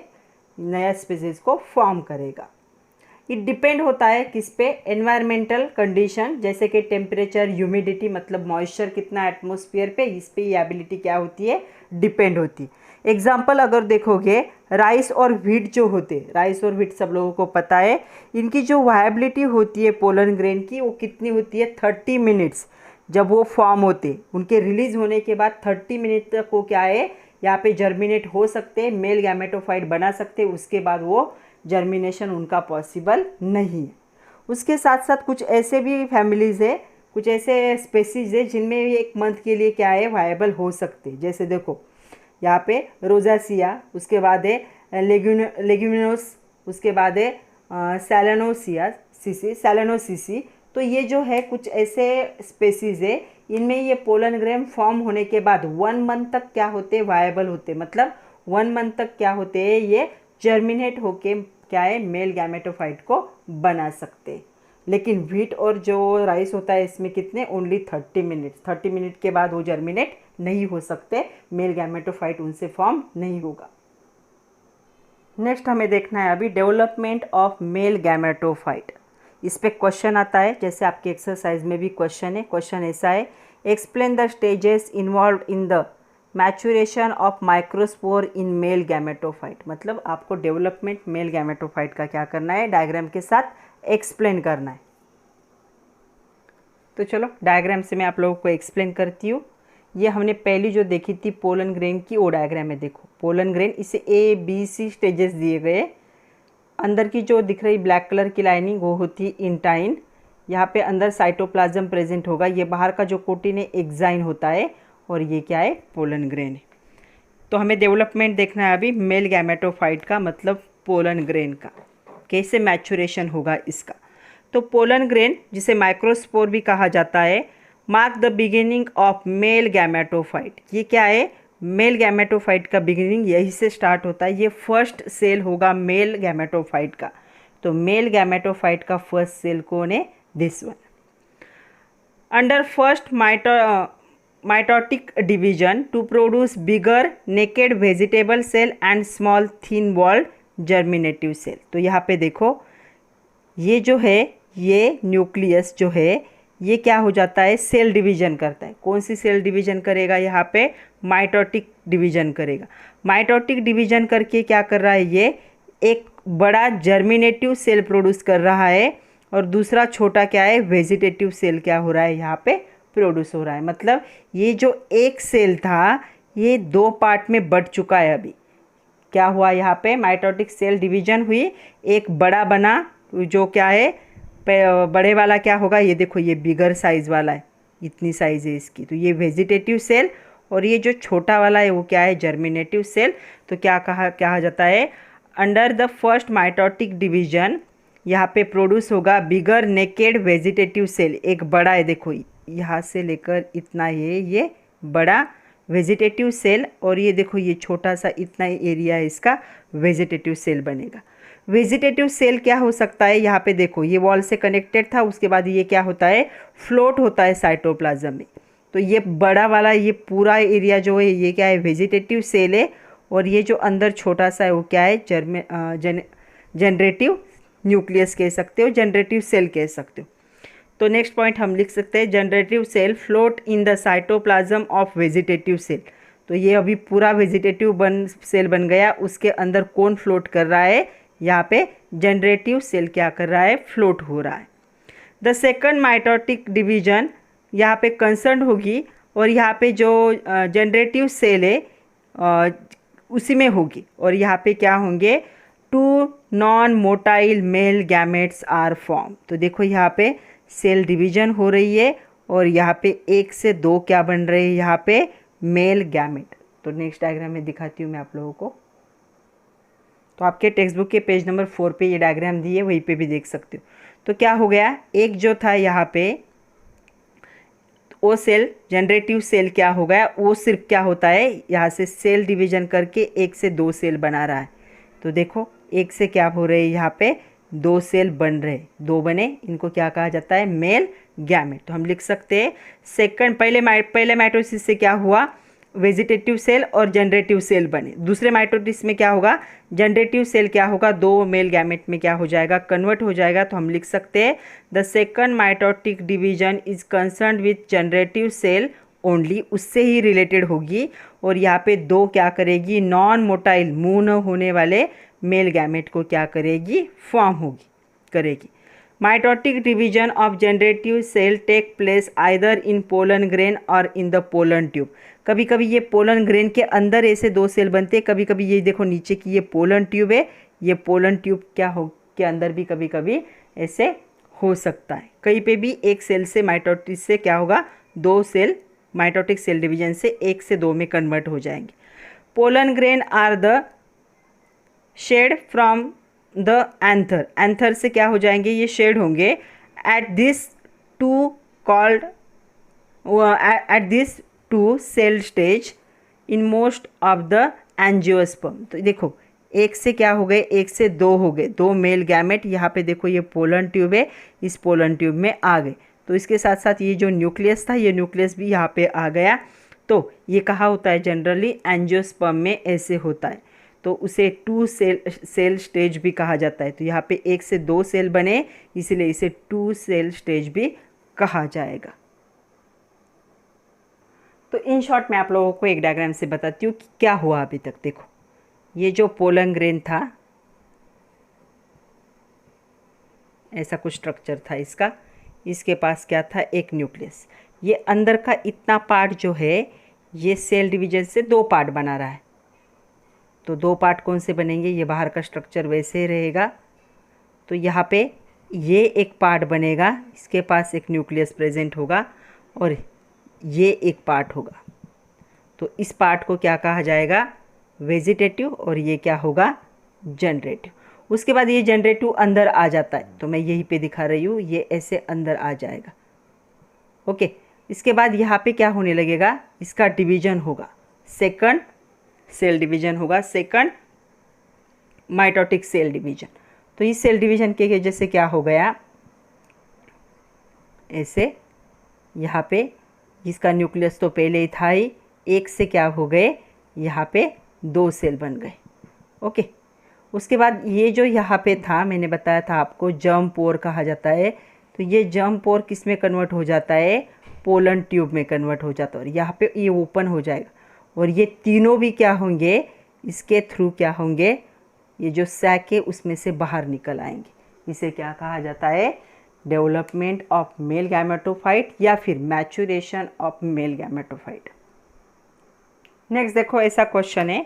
Speaker 1: नया स्पीसीज को फॉर्म करेगा। ये डिपेंड होता है किस पे? एनवायरमेंटल कंडीशन, जैसे कि टेम्परेचर, ह्यूमिडिटी मतलब मॉइस्चर कितना एटमॉस्फेयर पे, इस पे ये एबिलिटी क्या होती है? डिपेंड होती है। एग्जाम्पल अगर देखोगे, राइस और व्हीट जो होते हैं, राइस और व्हीट सब लोगों को पता है, इनकी जो वायबिलिटी होती है पोलन ग्रेन की, वो कितनी होती है? 30 मिनट्स। जब वो फॉर्म होते, उनके रिलीज होने के बाद 30 मिनट तक वो क्या है? यहाँ पे जर्मिनेट हो सकते हैं, मेल गैमेटोफाइट बना सकते हैं, उसके बाद वो जर्मिनेशन उनका पॉसिबल नहीं है। उसके साथ साथ कुछ ऐसे भी फैमिलीज़ है, कुछ ऐसे स्पेसीज है जिनमें एक मंथ के लिए क्या है? वायबल हो सकते हैं। जैसे देखो यहाँ पे रोजासिया, उसके बाद है लेग्यूमिनोस, उसके बाद है सैलेनोसिसी। तो ये जो है कुछ ऐसे स्पेसीज है, इनमें ये पोलन ग्रेन फॉर्म होने के बाद 1 मंथ तक क्या होते? वायबल होते। मतलब 1 मंथ तक क्या होते हैं? ये जर्मिनेट होके क्या है? मेल गैमेटोफाइट को बना सकते। लेकिन व्हीट और जो राइस होता है, इसमें कितने? Only 30 minute. 30 मिनट के बाद वो जर्मिनेट नहीं हो सकते, मेल गैमेटोफाइट उनसे फॉर्म नहीं होगा। नेक्स्ट हमें देखना है अभी डेवलपमेंट ऑफ मेल गैमेटोफाइट। इस पे क्वेश्चन आता है, जैसे आपके एक्सरसाइज में भी क्वेश्चन है। क्वेश्चन ऐसा है, explain the stages involve in the maturation of microspore in male gametophyte. मतलब आपको डेवलपमेंट मेल गैमेटोफाइट का क्या करना है? डायग्राम के साथ एक्सप्लेन करना है। तो चलो डायग्राम से मैं आप लोगों को एक्सप्लेन करती हूँ। ये हमने पहली जो देखी थी पोलन ग्रेन की, वो डायग्राम में देखो। पोलन ग्रेन, इसे A, B, C स्टेजेस दिए गए। अंदर की जो दिख रही ब्लैक कलर की लाइनिंग, वो होती है इंटाइन। यहाँ पे अंदर साइटोप्लाज्म प्रेजेंट होगा। ये बाहर का जो कोटिन है एक्साइन होता है, और ये क्या है? पोलन ग्रेन है। तो हमें डेवलपमेंट देखना है अभी मेल गैमेटोफाइट का, मतलब पोलन ग्रेन का कैसे मैचुरेशन होगा इसका। तो पोलन ग्रेन, जिसे माइक्रोस्पोर भी कहा जाता है, mark the beginning of male gametophyte. ये क्या है? मेल गैमेटोफाइट का बिगिनिंग यही से स्टार्ट होता है। ये फर्स्ट सेल होगा मेल गैमेटोफाइट का। तो मेल गैमेटोफाइट का फर्स्ट सेल कौन है? This one. Under first mitotic division to produce bigger naked vegetable cell and small thin walled germinative cell। तो यहाँ पे देखो, ये जो है, ये न्यूक्लियस जो है, ये क्या हो जाता है? सेल डिवीजन करता है। कौन सी सेल डिवीजन करेगा? यहाँ पे माइटोटिक डिवीजन करेगा। माइटोटिक डिवीजन करके क्या कर रहा है? ये एक बड़ा जर्मिनेटिव सेल प्रोड्यूस कर रहा है, और दूसरा छोटा क्या है? वेजिटेटिव सेल क्या हो रहा है? यहाँ पे प्रोड्यूस हो रहा है। मतलब ये जो एक सेल था, ये 2 पार्ट में बढ़ चुका है। अभी क्या हुआ? यहाँ पे माइटोटिक सेल डिवीजन हुई, एक बड़ा बना, जो क्या है? बड़े वाला क्या होगा? ये देखो, ये बिगर साइज वाला है, इतनी साइज है इसकी। तो ये वेजिटेटिव सेल, और ये जो छोटा वाला है वो क्या है? Germinative cell. तो क्या कहा जाता है? Under the first mitotic division यहाँ पे प्रोड्यूस होगा बिगर नेकेड वेजिटेटिव सेल। एक बड़ा है, देखो यहाँ से लेकर इतना, ये बड़ा वेजिटेटिव सेल, और ये देखो ये छोटा सा इतना एरिया है, इसका वेजिटेटिव सेल बनेगा। वेजिटेटिव सेल क्या हो सकता है? यहाँ पे देखो, ये वॉल से कनेक्टेड था, उसके बाद ये क्या होता है? फ्लोट होता है साइटोप्लाज्म में। तो ये बड़ा वाला, ये पूरा एरिया जो है, ये क्या है? वेजिटेटिव सेल है, और ये जो अंदर छोटा सा है वो क्या है? जनरेटिव न्यूक्लियस कह सकते हो, जनरेटिव सेल कह सकते हो। तो नेक्स्ट पॉइंट हम लिख सकते हैं, generative cell float in the cytoplasm of vegetative cell. तो ये अभी पूरा वेजिटेटिव सेल बन गया, उसके अंदर कौन फ्लोट कर रहा है? यहाँ पे जनरेटिव सेल क्या कर रहा है? फ्लोट हो रहा है। द सेकंड माइटोटिक डिवीजन यहाँ पे कंसर्न होगी, और यहाँ पे जो जनरेटिव सेल है उसी में होगी, और यहाँ पे क्या होंगे? 2 non motile male gametes are form. तो देखो यहाँ पे सेल डिवीजन हो रही है, और यहाँ पे 1 से 2 क्या बन रहे हैं? यहाँ पे मेल गैमेट। तो नेक्स्ट डायग्राम में दिखाती हूँ मैं आप लोगों को। तो आपके टेक्स्ट बुक के पेज नंबर 4 पे ये डायग्राम दी है, वहीं पे भी देख सकते हो। तो क्या हो गया, एक जो था यहाँ पे वो सेल जनरेटिव सेल क्या हो गया, वो सिर्फ क्या होता है यहाँ से सेल डिवीजन करके 1 से 2 सेल बना रहा है। तो देखो 1 से क्या हो रहे हैं यहाँ पे 2 सेल बन रहे, 2 बने, इनको क्या कहा जाता है, मेल गैमेट। तो हम लिख सकते हैं सेकंड पहले माइटोसिस से क्या हुआ, वेजिटेटिव सेल और जनरेटिव सेल बने। दूसरे माइटोसिस में क्या होगा, जनरेटिव सेल क्या होगा, 2 मेल गैमेट में क्या हो जाएगा, कन्वर्ट हो जाएगा। तो हम लिख सकते हैं the second mitotic division is concern with generative cell only, उससे ही रिलेटेड होगी। और यहाँ पे 2 क्या करेगी, नॉन मोटाइल मूव न होने वाले मेल गैमेट को क्या करेगी, फॉर्म होगी करेगी। Mitotic division of generative cell take place either in pollen grain और इन द पोलन ट्यूब। कभी कभी ये पोलन ग्रेन के अंदर ऐसे 2 सेल बनते हैं, कभी कभी ये देखो नीचे की ये पोलन ट्यूब है, ये पोलन ट्यूब क्या हो के अंदर भी कभी कभी ऐसे हो सकता है। कहीं पे भी एक सेल से माइटोटिस से क्या होगा, 2 सेल माइटोटिक सेल डिवीजन से 1 से 2 में कन्वर्ट हो जाएंगे। Pollen grain are the shed from the anther, anther से क्या हो जाएंगे, ये शेड होंगे at this two cell stage in most of the angiosperm. तो देखो 1 से क्या हो गए, 1 से 2 हो गए, 2 मेल गैमेट। यहाँ पे देखो ये पोलन ट्यूब है, इस पोलन ट्यूब में आ गए। तो इसके साथ साथ ये जो न्यूक्लियस था, ये न्यूक्लियस भी यहाँ पे आ गया। तो ये कहाँ होता है, जनरली एंजियोस्पर्म में ऐसे होता है। तो उसे 2 सेल स्टेज भी कहा जाता है। तो यहाँ पे 1 से 2 सेल बने, इसलिए इसे 2 सेल स्टेज भी कहा जाएगा। तो इन शॉर्ट मैं आप लोगों को एक डायग्राम से बताती हूँ कि क्या हुआ अभी तक। देखो ये जो पोलन ग्रेन था, ऐसा कुछ स्ट्रक्चर था इसका, इसके पास क्या था, एक न्यूक्लियस। ये अंदर का इतना पार्ट जो है ये सेल डिवीजन से 2 पार्ट बना रहा है। तो 2 पार्ट कौन से बनेंगे, ये बाहर का स्ट्रक्चर वैसे ही रहेगा। तो यहाँ पे ये एक पार्ट बनेगा, इसके पास एक न्यूक्लियस प्रेजेंट होगा और ये एक पार्ट होगा। तो इस पार्ट को क्या कहा जाएगा, वेजिटेटिव, और ये क्या होगा, जनरेटिव। उसके बाद ये जनरेटिव अंदर आ जाता है, तो मैं यहीं पे दिखा रही हूँ, ये ऐसे अंदर आ जाएगा। ओके, इसके बाद यहाँ पे क्या होने लगेगा, इसका डिवीजन होगा, सेकंड सेल डिवीजन होगा, सेकंड माइटोटिक सेल डिवीजन। तो इस सेल डिवीजन के वजह से क्या हो गया, ऐसे यहाँ पे जिसका न्यूक्लियस तो पहले ही था ही, 1 से क्या हो गए, यहाँ पे 2 सेल बन गए। ओके, उसके बाद ये जो यहाँ पे था, मैंने बताया था आपको जर्म पोर कहा जाता है। तो ये जर्म पोर किस में कन्वर्ट हो जाता है, पोलन ट्यूब में कन्वर्ट हो जाता है, और यहाँ पे ये ओपन हो जाएगा। और ये तीनों भी क्या होंगे, इसके थ्रू क्या होंगे, ये जो सैक है उसमें से बाहर निकल आएंगे। इसे क्या कहा जाता है, डेवलपमेंट ऑफ मेल गैमेटोफाइट या फिर maturation of male gametophyte. Next देखो, ऐसा क्वेश्चन है,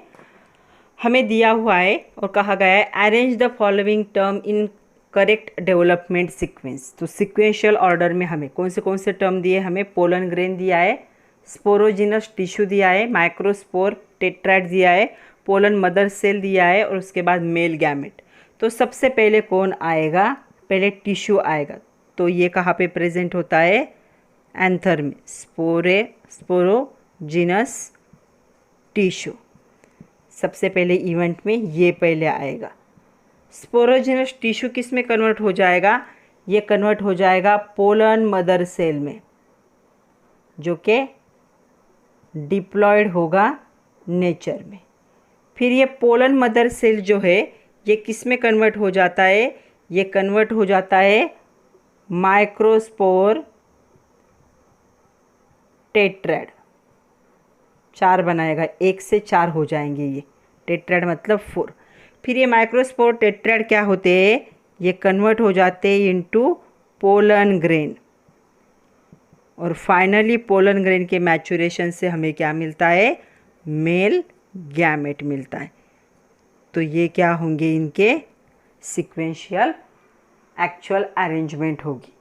Speaker 1: हमें दिया हुआ है और कहा गया है arrange the following term in correct development sequence. तो सिक्वेंशियल ऑर्डर में हमें कौन से टर्म दिए, हमें पोलन ग्रेन दिया है, स्पोरोजिनस टिश्यू दिया है, माइक्रोस्पोर टेट्राइड दिया है, पोलन मदर सेल दिया है, और उसके बाद मेल गैमेट। तो सबसे पहले कौन आएगा, पहले टिश्यू आएगा। तो ये कहाँ पे प्रेजेंट होता है, एंथर में, स्पोरोजिनस टिश्यू। सबसे पहले इवेंट में ये पहले आएगा। स्पोरोजिनस टिश्यू किस में कन्वर्ट हो जाएगा, ये कन्वर्ट हो जाएगा पोलन मदर सेल में, जो कि डिप्लॉयड होगा नेचर में। फिर ये पोलन मदर सेल जो है ये किस में कन्वर्ट हो जाता है, ये कन्वर्ट हो जाता है माइक्रोस्पोर टेट्राइड। 4 बनाएगा, 1 से 4 हो जाएंगे ये, टेट्राइड मतलब 4। फिर ये माइक्रोस्पोर टेट्राइड क्या होते हैं, ये कन्वर्ट हो जाते हैं इनटू पोलन ग्रेन। और फाइनली पोलन ग्रेन के मैचुरेशन से हमें क्या मिलता है, मेल गैमेट मिलता है। तो ये क्या होंगे, इनके सीक्वेंशियल एक्चुअल अरेंजमेंट होगी।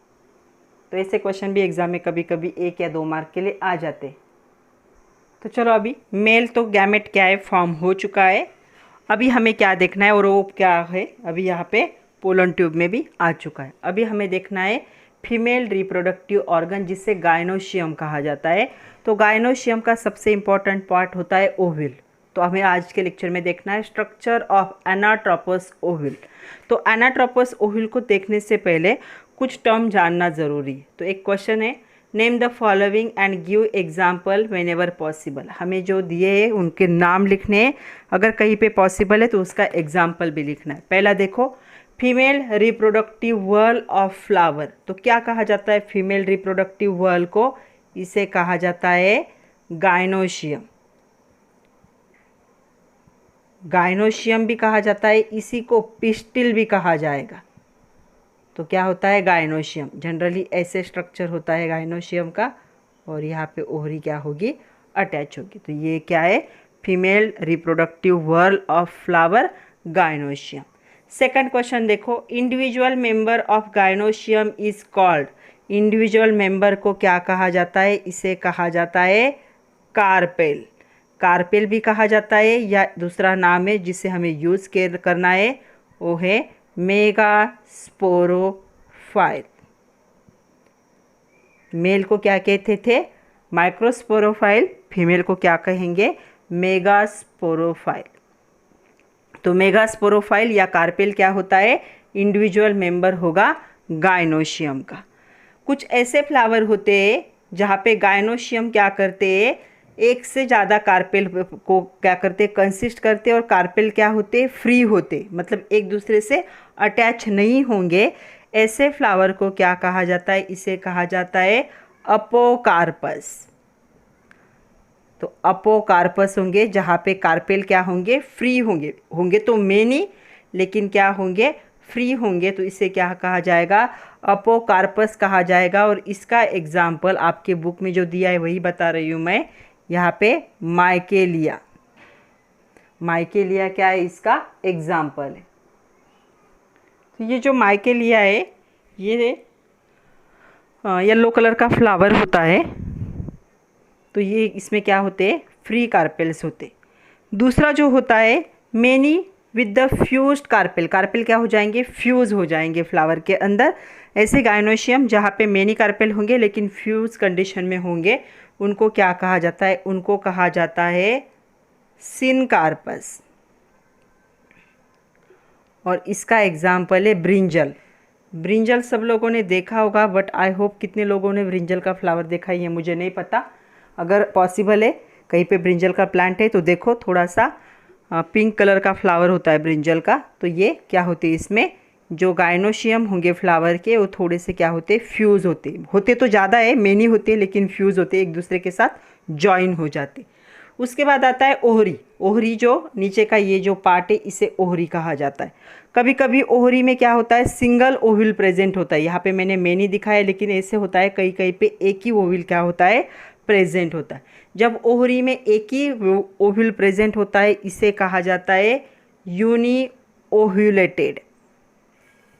Speaker 1: तो ऐसे क्वेश्चन भी एग्जाम में कभी कभी 1 या 2 मार्क के लिए आ जाते। तो चलो अभी मेल तो गैमेट क्या है, फॉर्म हो चुका है। अभी हमें क्या देखना है और वो क्या है, अभी यहाँ पे पोलन ट्यूब में भी आ चुका है। अभी हमें देखना है फीमेल रिप्रोडक्टिव ऑर्गन, जिसे गायनोशियम कहा जाता है। तो गायनोशियम का सबसे इम्पॉर्टेंट पार्ट होता है ओविल। तो हमें आज के लेक्चर में देखना है स्ट्रक्चर ऑफ एनाट्रोपस ओविल। तो एनाट्रोपस ओविल को देखने से पहले कुछ टर्म जानना ज़रूरी है। तो एक क्वेश्चन है, name the following and give example when ever possible. हमें जो दिए हैं उनके नाम लिखने हैं, अगर कहीं पे पॉसिबल है तो उसका एग्जाम्पल भी लिखना है। पहला देखो, female reproductive whorl of flower. तो क्या कहा जाता है फीमेल रिप्रोडक्टिव व्हर्ल को? इसे कहा जाता है गायनोशियम। गायनोशियम भी कहा जाता है, इसी को पिस्टिल भी कहा जाएगा। तो क्या होता है गायनोशियम? जनरली ऐसे स्ट्रक्चर होता है गायनोशियम का, और यहाँ पे ओवरी क्या होगी, अटैच होगी। तो ये क्या है, female reproductive whorl of flower, gynoecium. Second question देखो, individual member of gynoecium is called. Individual member को क्या कहा जाता है? इसे कहा जाता है कार्पेल। कार्पेल भी कहा जाता है, या दूसरा नाम है जिसे हमें यूज़ करना है वो है मेगास्पोरोफाइल। मेल को क्या कहते थे? माइक्रोस्पोरोफाइल। फीमेल को क्या कहेंगे? मेगास्पोरोफाइल। तो मेगास्पोरोफाइल या कार्पेल क्या होता है? इंडिविजुअल मेंबर होगा गायनोशियम का। कुछ ऐसे फ्लावर होते हैं जहाँ पे गायनोशियम क्या करते हैं, एक से ज़्यादा कार्पेल को क्या करते, कंसिस्ट करते, और कार्पेल क्या होते, फ्री होते, मतलब एक दूसरे से अटैच नहीं होंगे। ऐसे फ्लावर को क्या कहा जाता है? इसे कहा जाता है अपोकार्पस। तो अपोकार्पस होंगे जहाँ पे कार्पेल क्या होंगे, फ्री होंगे तो मेनी, लेकिन क्या होंगे, फ्री होंगे। तो इसे क्या कहा जाएगा? अपोकार्पस कहा जाएगा। और इसका एग्जाम्पल आपके बुक में जो दिया है वही बता रही हूँ मैं। यहाँ पे माइकेलिया, माइकेलिया क्या है, इसका एग्जाम्पल है। तो ये जो माइकेलिया है ये येलो कलर का फ्लावर होता है। तो ये इसमें क्या होते हैं, फ्री कार्पेल्स होते। दूसरा जो होता है many with the fused carpel. Carpel क्या हो जाएंगे, फ्यूज हो जाएंगे फ्लावर के अंदर। ऐसे गायनोशियम जहाँ पे मेनी कार्पेल होंगे लेकिन फ्यूज कंडीशन में होंगे, उनको क्या कहा जाता है? उनको कहा जाता है सिनकार्पस। और इसका एग्जाम्पल है ब्रिंजल। ब्रिंजल सब लोगों ने देखा होगा, बट आई होप कितने लोगों ने ब्रिंजल का फ्लावर देखा है ये मुझे नहीं पता। अगर पॉसिबल है कहीं पे ब्रिंजल का प्लांट है तो देखो, थोड़ा सा पिंक कलर का फ्लावर होता है ब्रिंजल का। तो ये क्या होते हैं, इसमें जो गायनोशियम होंगे फ्लावर के वो थोड़े से क्या होते, फ्यूज़ होते तो ज़्यादा है, मेनी होते हैं लेकिन फ्यूज़ होते, एक दूसरे के साथ जॉइन हो जाते। उसके बाद आता है ओहरी। ओहरी जो नीचे का ये जो पार्ट है इसे ओहरी कहा जाता है। कभी कभी ओहरी में क्या होता है, सिंगल ओविल प्रेजेंट होता है। यहाँ पे मैंने मेनी दिखाया, लेकिन ऐसे होता है कहीं कहीं पे एक ही ओविल क्या होता है, प्रेजेंट होता है। जब ओहरी में एक ही ओविल प्रेजेंट होता है इसे कहा जाता है यूनी ओव्यूलेटेड।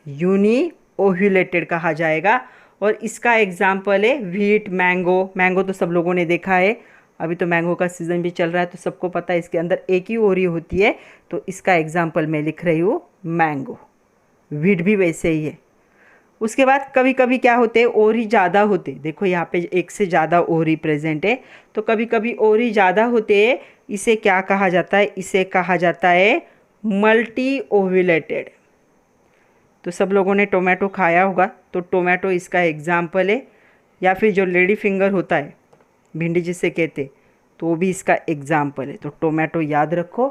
Speaker 1: यूनी ओव्यूलेटेड कहा जाएगा। और इसका एग्जाम्पल है व्हीट, मैंगो। मैंगो तो सब लोगों ने देखा है, अभी तो मैंगो का सीज़न भी चल रहा है तो सबको पता है इसके अंदर एक ही ओरी होती है। तो इसका एग्जाम्पल मैं लिख रही हूँ मैंगो। व्हीट भी वैसे ही है। उसके बाद कभी कभी क्या होते हैं, ओरी ज़्यादा होते, देखो यहाँ पे एक से ज़्यादा ओरी प्रेजेंट है। तो कभी कभी ओरी ज़्यादा होते हैं, इसे क्या कहा जाता है, इसे कहा जाता है मल्टी ओव्यूलेटेड। तो सब लोगों ने टोमेटो खाया होगा, तो टोमेटो इसका एग्जाम्पल है। या फिर जो लेडी फिंगर होता है, भिंडी जिसे कहते, तो वो भी इसका एग्जाम्पल है। तो टोमेटो याद रखो,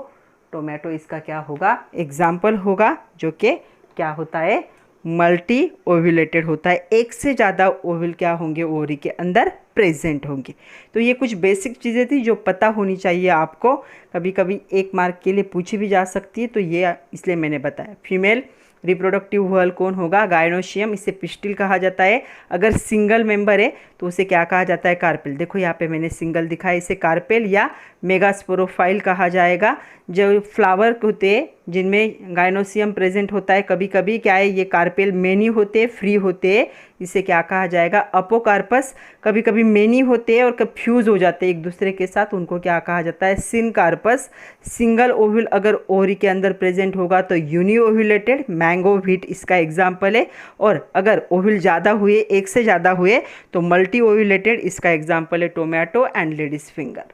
Speaker 1: टोमेटो इसका क्या होगा, एग्जाम्पल होगा, जो कि क्या होता है, मल्टी ओव्यूलेटेड होता है। एक से ज़्यादा ओव्यूल क्या होंगे, ओवरी के अंदर प्रेजेंट होंगे। तो ये कुछ बेसिक चीज़ें थी जो पता होनी चाहिए आपको, कभी कभी 1 मार्क के लिए पूछी भी जा सकती है, तो ये इसलिए मैंने बताया। फीमेल रिप्रोडक्टिव व्हर्ल कौन होगा, गायनोशियम। इसे पिस्टिल कहा जाता है। अगर सिंगल मेंबर है तो उसे क्या कहा जाता है, कार्पेल। देखो यहाँ पे मैंने सिंगल दिखाया, इसे कार्पेल या मेगास्पोरोफाइल कहा जाएगा। जो फ्लावर होते हैं जिनमें गाइनोसियम प्रेजेंट होता है। कभी कभी क्या है, ये कार्पेल मेनी होते हैं, फ्री होते हैं, इसे क्या कहा जाएगा, अपोकार्पस। कभी कभी मेनी होते हैं और कभी फ्यूज हो जाते हैं एक दूसरे के साथ, उनको क्या कहा जाता है, सिनकार्पस। सिंगल ओव्यूल अगर ओवरी के अंदर प्रेजेंट होगा तो यूनी ओव्यूलेटेड, मैंगो व्हीट इसका एग्जाम्पल है। और अगर ओव्यूल ज़्यादा हुए, एक से ज़्यादा हुए, तो मल्टी ओव्यूलेटेड इसका एग्जाम्पल है टोमेटो एंड लेडीज फिंगर।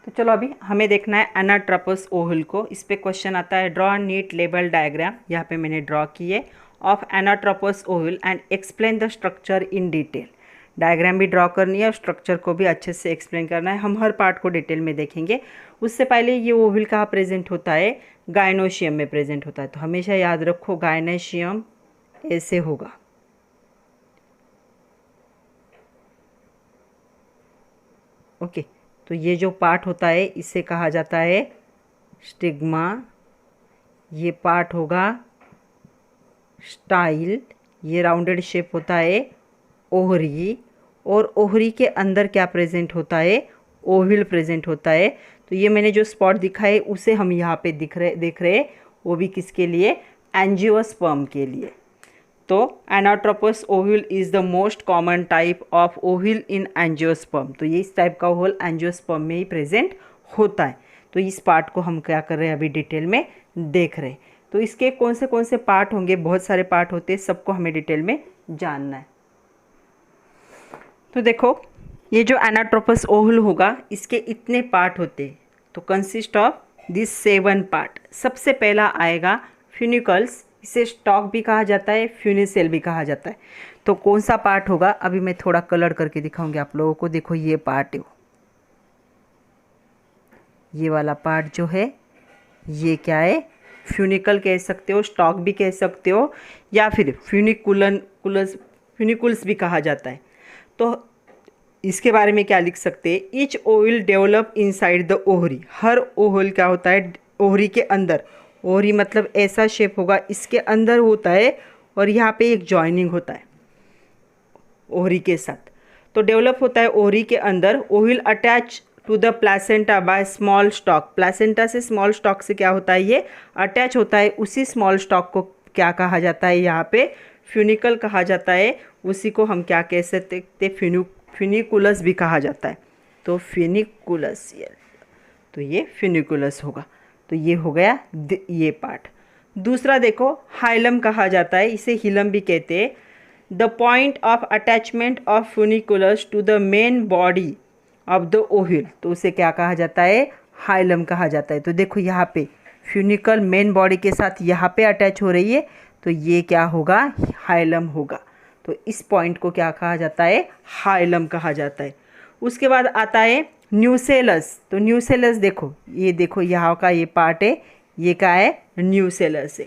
Speaker 1: तो चलो अभी हमें देखना है एनाट्रोपस ओव्यूल को। इस पे क्वेश्चन आता है, ड्रॉ नीट लेबल डायग्राम। यहाँ पे मैंने ड्रॉ की है of anatropous ovule and explain the structure in detail. Diagram भी ड्रॉ करनी है और स्ट्रक्चर को भी अच्छे से एक्सप्लेन करना है। हम हर पार्ट को डिटेल में देखेंगे। उससे पहले ये ओव्यूल कहाँ प्रेजेंट होता है, गायनोशियम में प्रेजेंट होता है। तो हमेशा याद रखो गायनोशियम ऐसे होगा। ओके, तो ये जो पार्ट होता है इसे कहा जाता है स्टिग्मा। ये पार्ट होगा स्टाइल। ये राउंडेड शेप होता है ओहरी। और ओहरी के अंदर क्या प्रेजेंट होता है, ओव्यूल प्रेजेंट होता है। तो ये मैंने जो स्पॉट दिखा है उसे हम यहाँ पे देख रहे, वो भी किसके लिए, एंजियोस्पर्म के लिए। तो anatropous ovule is the most common type of ovule in angiosperm. तो ये इस टाइप का ओव्यूल एंजियोस्पर्म में ही प्रेजेंट होता है। तो इस पार्ट को हम क्या कर रहे हैं, अभी डिटेल में देख रहे हैं। तो इसके कौन से पार्ट होंगे, बहुत सारे पार्ट होते हैं, सबको हमें डिटेल में जानना है। तो देखो, ये जो एनाट्रोपस ओव्यूल होगा इसके इतने पार्ट होते हैं। तो कंसिस्ट ऑफ दिस 7 पार्ट। सबसे पहला आएगा फ्यूनिकल्स। इसे स्टॉक भी कहा जाता है, फ्यूनिसेल भी कहा जाता है। तो कौन सा पार्ट होगा, अभी मैं थोड़ा कलर करके दिखाऊंगी आप लोगों को। देखो ये पार्ट है, ये वाला पार्ट जो है ये क्या है, फ्यूनिकल कह सकते हो, स्टॉक भी कह सकते हो, या फिर फ्यूनिकुल्स भी कहा जाता है। तो इसके बारे में क्या लिख सकते हैं, each ovule develop inside the ovary. Her ovule क्या होता है, ओवरी के अंदर। ओवरी मतलब ऐसा शेप होगा, इसके अंदर होता है और यहाँ पे एक जॉइनिंग होता है ओवरी के साथ। तो डेवलप होता है ओवरी के अंदर। Ovule attach to the placenta by small stalk. Placenta से स्मॉल स्टॉक से क्या होता है, ये अटैच होता है। उसी स्मॉल स्टॉक को क्या कहा जाता है, यहाँ पे फ्यूनिकल कहा जाता है। उसी को हम क्या कह सकते हैं, फ्यूनिकुलस भी कहा जाता है। तो फ्यूनिकुलस, तो ये फ्यूनिकुलस होगा। तो ये हो गया ये पार्ट। दूसरा देखो, हाइलम कहा जाता है, इसे हिलम भी कहते हैं। The point of attachment of funiculus to the main body of the ovule. तो उसे क्या कहा जाता है, हाइलम कहा जाता है। तो देखो यहाँ पे फ्यूनिकल मेन बॉडी के साथ यहाँ पे अटैच हो रही है, तो ये क्या होगा, हाइलम होगा। तो इस पॉइंट को क्या कहा जाता है, हाइलम कहा जाता है। उसके बाद आता है न्यूसेलस। तो न्यूसेलस देखो, ये देखो यहाँ का ये पार्ट है, ये क्या है, न्यूसेलस है।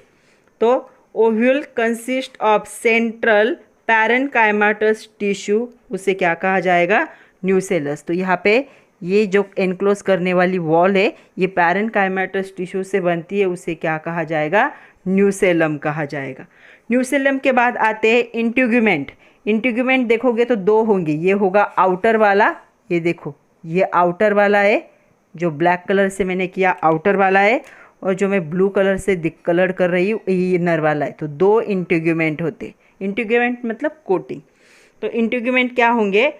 Speaker 1: तो ovule consist of central parenchymatous tissue, उसे क्या कहा जाएगा, न्यूसेलस। तो यहाँ पे ये जो एनक्लोज करने वाली वॉल है ये पैरेन्काइमेटस टिश्यू से बनती है, उसे क्या कहा जाएगा, न्यूसेलम कहा जाएगा। न्यूसेलम के बाद आते हैं इंट्यूगुमेंट। इंट्यूगुमेंट देखोगे तो 2 होंगे, ये होगा आउटर वाला, ये देखो ये आउटर वाला है, जो ब्लैक कलर से मैंने किया आउटर वाला है, और जो मैं ब्लू कलर से कलर कर रही हूँ ये इनर वाला है। तो 2 इंट्यूगुमेंट होते। इंट्यूगुमेंट मतलब कोटिंग। तो इंट्यूगुमेंट क्या होंगे,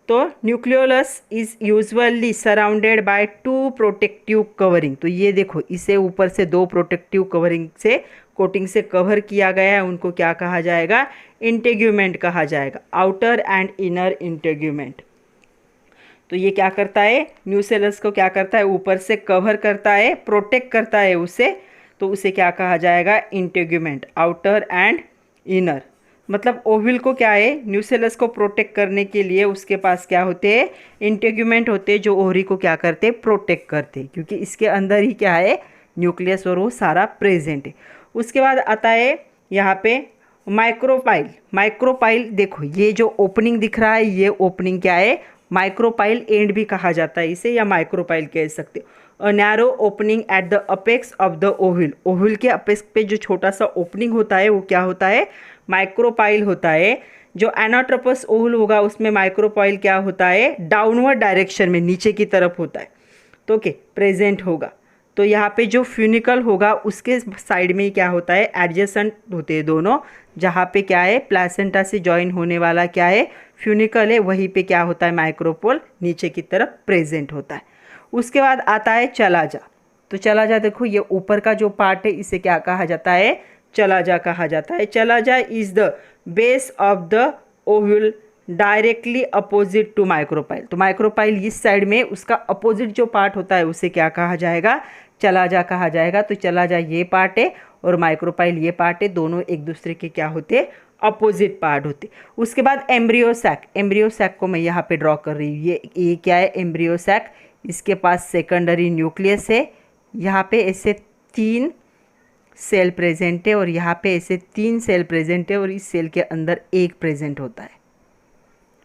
Speaker 1: तो nucleolus is usually surrounded by 2 protective covering. तो ये देखो, इसे ऊपर से 2 प्रोटेक्टिव कवरिंग से, कोटिंग से कवर किया गया है, उनको क्या कहा जाएगा, इंटेग्यूमेंट कहा जाएगा, आउटर एंड इनर इंटेग्यूमेंट। तो ये क्या करता है, न्यूसेलस को क्या करता है, ऊपर से कवर करता है, प्रोटेक्ट करता है उसे। तो उसे क्या कहा जाएगा, इंटेग्यूमेंट, आउटर एंड इनर। मतलब ओव्यूल को क्या है, न्यूसेलस को प्रोटेक्ट करने के लिए उसके पास क्या होते हैं, इंटेग्यूमेंट होते हैं, जो ओवरी को क्या करते हैं, प्रोटेक्ट करते हैं, क्योंकि इसके अंदर ही क्या है, न्यूक्लियस और वो सारा प्रेजेंट है। उसके बाद आता है यहाँ पे माइक्रोपाइल। माइक्रोपाइल देखो, ये जो ओपनिंग दिख रहा है ये ओपनिंग क्या है, माइक्रोपाइल एंड भी कहा जाता है इसे, या माइक्रोपाइल कह सकते हो। A narrow opening at the apex of the ovule. Ovule के अपेक्स पे जो छोटा सा ओपनिंग होता है वो क्या होता है, माइक्रोपाइल होता है। जो एनाट्रोपस ओव्यूल होगा उसमें माइक्रोपाइल क्या होता है, डाउनवर्ड डायरेक्शन में, नीचे की तरफ होता है। तो ओके, प्रेजेंट होगा। तो यहाँ पे जो फ्यूनिकल होगा उसके साइड में क्या होता है, एडजेसेंट होते हैं दोनों, जहाँ पे क्या है प्लासेंटा से जॉइन होने वाला क्या है फ्यूनिकल है, वहीं पे क्या होता है माइक्रोपोल नीचे की तरफ प्रेजेंट होता है। उसके बाद आता है चलाजा। तो चलाजा देखो ये ऊपर का जो पार्ट है इसे क्या कहा जाता है, चलाजा कहा जाता है। Chalaza is the base of the ovule directly opposite to micropyle. तो माइक्रोपाइल इस साइड में उसका अपोजिट जो पार्ट होता है उसे क्या कहा जाएगा, चलाजा कहा जाएगा। तो चलाजा ये पार्ट है और माइक्रोपाइल ये पार्ट है, दोनों एक दूसरे के क्या होते हैं, अपोजिट पार्ट होते। उसके बाद एम्ब्रियो सैक। एम्ब्रियो सैक को मैं यहाँ पे ड्रॉ कर रही हूँ। ये क्या है, एम्ब्रियो सैक। इसके पास सेकेंडरी न्यूक्लियस है, यहाँ पे ऐसे 3 सेल प्रेजेंट है और यहाँ पे ऐसे 3 सेल प्रेजेंट है और इस सेल के अंदर एक प्रेजेंट होता है।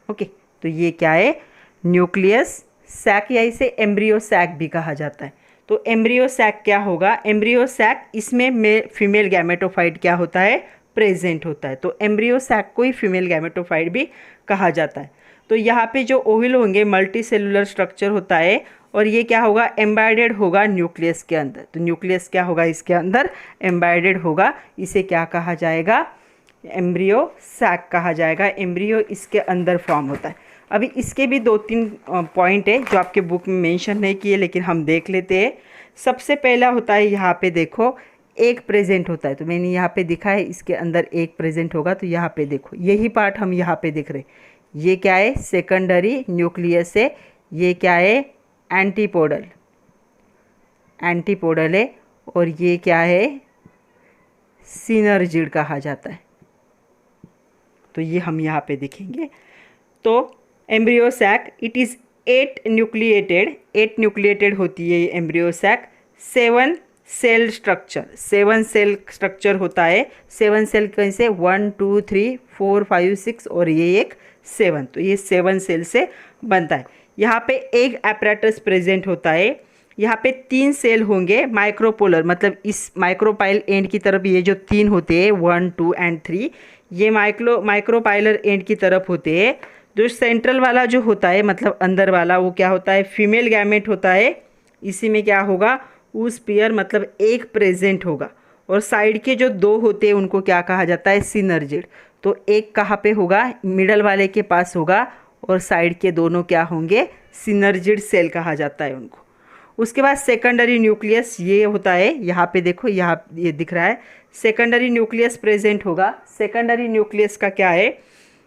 Speaker 1: ओके, तो ये क्या है, न्यूक्लियस सैक, या इसे एम्ब्रियो सैक भी कहा जाता है। तो एम्ब्रियो सैक क्या होगा, एम्ब्रियो सैक इसमें फीमेल गैमेटोफाइट क्या होता है, प्रेजेंट होता है। तो एम्ब्रियो सैक को ही फीमेल गैमेटोफाइट भी कहा जाता है। तो यहाँ पे जो ओव्यूल होंगे मल्टी सेलुलर स्ट्रक्चर होता है और ये क्या होगा, एम्बेडेड होगा न्यूक्लियस के अंदर। तो न्यूक्लियस क्या होगा, इसके अंदर एम्बेडेड होगा, इसे क्या कहा जाएगा, एम्ब्रियो सैक कहा जाएगा। एम्ब्रियो इसके अंदर फॉर्म होता है। अभी इसके भी 2-3 पॉइंट है जो आपके बुक में मेंशन नहीं किए, लेकिन हम देख लेते हैं। सबसे पहला होता है यहाँ पे देखो एक प्रेजेंट होता है। तो मैंने यहाँ पे दिखा है इसके अंदर एक प्रेजेंट होगा। तो यहाँ पे देखो यही पार्ट हम यहाँ पे दिख रहे, ये क्या है, सेकेंडरी न्यूक्लियस है। ये क्या है, एंटीपोडल, एंटीपोडल है। और ये क्या है, सिनर्जिड कहा जाता है। तो ये हम यहाँ पे देखेंगे। तो embryo sac it is 8 nucleated होती है ये एम्ब्रियो सैक। 7 सेल स्ट्रक्चर होता है। 7 सेल कैसे, 1 2 3 4 5 6 और ये एक 7। तो ये 7 सेल से बनता है। यहाँ पे एक एपरेटस प्रेजेंट होता है। यहाँ पे 3 सेल होंगे माइक्रोपोलर, मतलब इस माइक्रोपाइल एंड की तरफ ये जो 3 होते हैं 1 2 एंड 3, ये माइक्रोपाइलर एंड की तरफ होते हैं। जो सेंट्रल वाला जो होता है मतलब अंदर वाला, वो क्या होता है, फीमेल गैमेट होता है। इसी में क्या होगा, उस पेयर मतलब एक प्रेजेंट होगा। और साइड के जो 2 होते हैं उनको क्या कहा जाता है, सिनर्जिड। तो एक कहाँ पे होगा, मिडल वाले के पास होगा और साइड के दोनों क्या होंगे, सिनर्जिड सेल कहा जाता है उनको। उसके बाद सेकेंडरी न्यूक्लियस ये होता है, यहाँ पे देखो, यहाँ ये दिख रहा है सेकेंडरी न्यूक्लियस प्रेजेंट होगा। सेकेंडरी न्यूक्लियस का क्या है,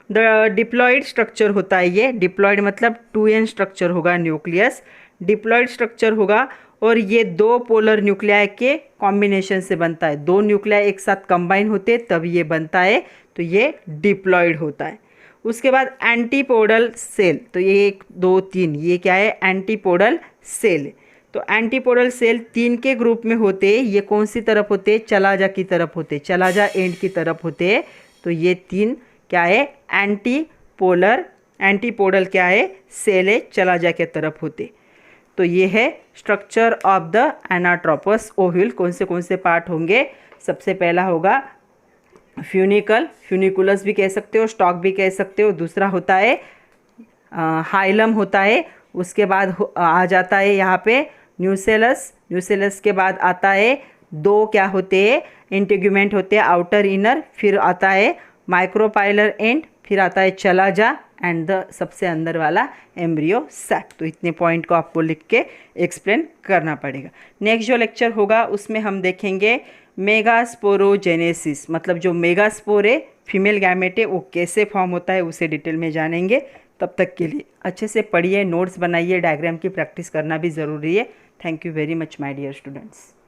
Speaker 1: द डिप्लॉयड स्ट्रक्चर होता है। ये डिप्लॉयड मतलब 2n स्ट्रक्चर होगा न्यूक्लियस, डिप्लॉयड स्ट्रक्चर होगा। और ये 2 पोलर न्यूक्लियाई के कॉम्बिनेशन से बनता है। 2 न्यूक्लियाई एक साथ कंबाइन होते हैं तब ये बनता है, तो ये डिप्लॉयड होता है। उसके बाद एंटीपोडल सेल, तो ये 1 2 3, ये क्या है, एंटीपोडल सेल। तो एंटीपोडल सेल 3 के ग्रुप में होते हैं। ये कौन सी तरफ होते हैं, चलाजा की तरफ होते हैं, चलाजा एंड की तरफ होते हैं। तो ये 3 क्या है, एंटीपोडल क्या है, सेल है, चलाजा के तरफ होते। तो ये है structure of the anatropous ovule. कौन से पार्ट होंगे, सबसे पहला होगा फ्यूनिकल, फ्यूनिकुलस भी कह सकते हो, स्टॉक भी कह सकते हो। दूसरा होता है हाइलम होता है। उसके बाद आ जाता है यहाँ पे न्यूसेलस, न्यूसेलस के बाद आता है 2 क्या होते हैं, इंटीग्यूमेंट होते हैं, आउटर इनर। फिर आता है माइक्रोपाइलर एंड, फिर आता है चलाजा एंड द सबसे अंदर वाला एम्ब्रियो सैक। तो इतने पॉइंट को आपको लिख के एक्सप्लेन करना पड़ेगा। नेक्स्ट जो लेक्चर होगा उसमें हम देखेंगे मेगास्पोरोजेनेसिस, मतलब जो मेगास्पोर है, फीमेल गैमेट है, वो कैसे फॉर्म होता है उसे डिटेल में जानेंगे। तब तक के लिए अच्छे से पढ़िए, नोट्स बनाइए, डायग्राम की प्रैक्टिस करना भी ज़रूरी है। Thank you very much my dear students.